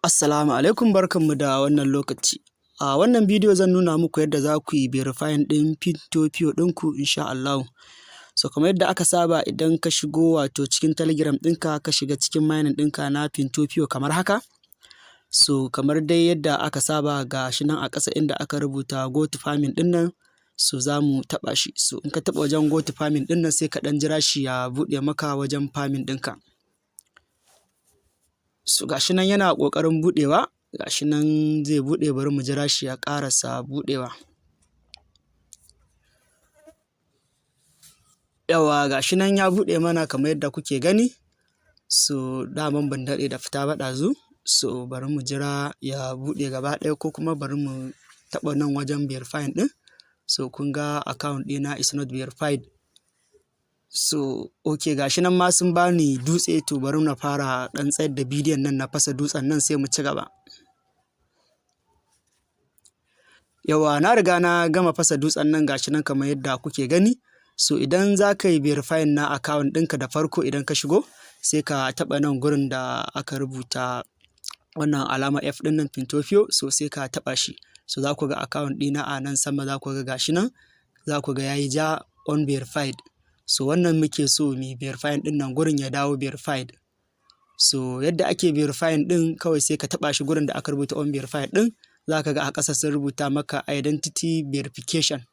Assalamu alaikum, barkanmu da wannan lokaci. A wannan bidiyo zan nuna muku yadda za ku yi verifying ɗin Fintopio ɗinku insha Allahu. So kamar yadda aka saba idan ka shigo wato cikin Telegram ɗinka ka shiga cikin mining ɗinka na Fintopio kamar haka. So kamar dai yadda aka saba ga shi nan a ƙasa inda aka rubuta go to farming ɗin nan, so za mu taɓa shi. So in ka taɓa wajen go to farming ɗin nan sai ka ɗan jira shi ya buɗe maka wajen farming ɗinka. So ga shi nan yana ƙoƙarin buɗewa, ga shi nan zai buɗe, bari mu jira shi ya ƙarasa buɗewa. Yawa ga shi nan ya buɗe mana kamar yadda kuke gani. So daman ban daɗe da fita ba ɗazu. So bari mu jira ya buɗe gaba ɗaya ko kuma bari mu taɓa nan wajen verifying ɗin. So kun ga account ɗina is not verified. So okay, ga shi nan ma sun bani dutse, to bari na fara ɗan tsayar da bidiyon nan na fasa dutsen nan sai mu ci gaba. Yawa na riga na gama fasa dutsen nan ga shi nan kamar yadda kuke gani. So idan za ka yi verifying na account ɗinka da farko idan ka shigo sai ka taɓa nan gurin da aka rubuta wannan alama F ɗin nan Fintopio, so sai ka taɓa shi. So za ku ga account ɗina a nan sama, za ku ga ga shi nan, za ku ga ya yi ja unverified. So wannan muke so mu verifying ɗin nan gurin ya dawo verified. So yadda ake verifying ɗin kawai sai ka taɓa shi gurin da aka rubuta unverified ɗin, za ka ga a ƙasa sun rubuta maka identity verification.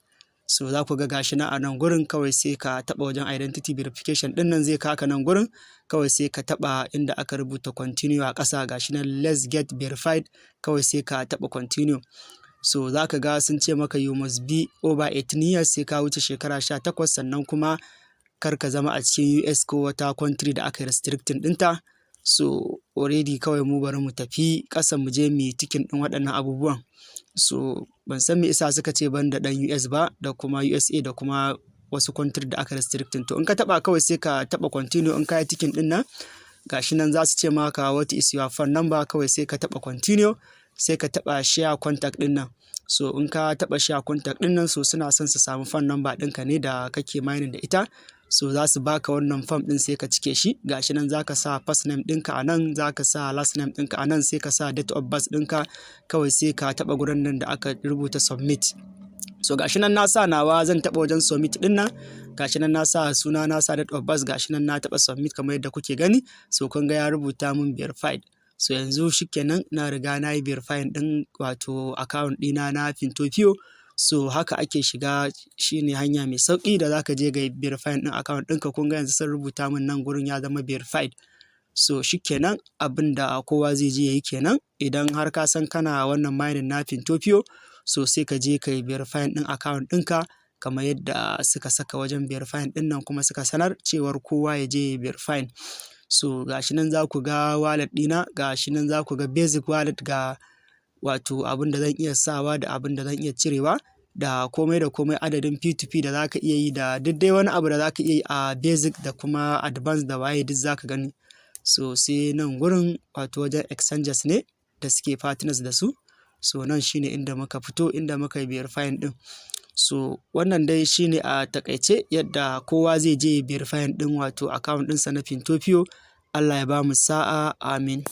So za ku ga gashi nan a nan gurin kawai sai ka taɓa wajen identity verification ɗin nan zai kaka nan gurin, kawai sai ka taɓa inda aka rubuta continue a ƙasa gashi nan let's get verified, kawai sai ka taɓa continue. So za ka ga sun ce maka you must be over 18 years, sai ka wuce shekara 18, sannan kuma kar ka zama a cikin US ko wata country da aka yi restricting ɗinta. So already kawai mu bari mu tafi ƙasa mu je mu yi ticking ɗin waɗannan abubuwan. So ban san me isa suka ce ban da ɗan US ba da kuma USA da kuma wasu country da aka restricting. To in ka taɓa kawai sai ka taɓa continue, in ka yi ticking ɗin nan gashi nan za su ce maka what is your phone number, kawai sai ka taɓa continue, sai ka taɓa share contact ɗin nan. So in ka taɓa share contact ɗin nan, so suna son su samu phone number ɗinka ne da kake mining da ita. So za su baka wannan form ɗin sai ka cike shi, gashi nan za ka sa first name ɗinka a nan, za ka sa last name ɗinka a nan, sai ka sa date of birth ɗinka, kawai sai ka taɓa gurin nan da aka rubuta submit. So gashi nan na sa nawa zan taɓa wajen submit ɗin nan, gashi nan na sa suna, na sa date of birth, gashi nan na taɓa submit kamar yadda kuke gani. So kun ga ya rubuta mun verified. So yanzu shikenan na riga na yi verifying ɗin wato account ɗina na Fintopio. So haka ake shiga, shine hanya mai sauƙi da za ka je ga verifying ɗin account ɗinka. Kun ga yanzu sun rubuta min nan gurin ya zama verified. So shikenan abin da kowa zai je ya yi kenan. Idan har ka san kana wannan mining na Fintopio, so sai ka je ka yi verifying ɗin account ɗinka kamar yadda suka saka wajen verifying ɗin nan, kuma suka sanar cewar kowa ya je ya yi verifying. So gashi nan za ku ga wallet ɗina, gashi nan za ku ga basic wallet, ga wato abin da zan iya sawa da abin da zan iya cirewa da komai adadin P2P da za ka iya yi da duk dai wani abu da za ka iya yi a basic da kuma advanced da waye duk za ka gani. So sai nan gurin wato wajen exchanges ne da suke partners da su. So nan shine inda muka fito, inda muka yi verifying ɗin. So wannan dai shine a takaice yadda kowa zai je verifying ɗin wato account ɗinsa na Fintopio. Allah ya ba mu sa'a, amin.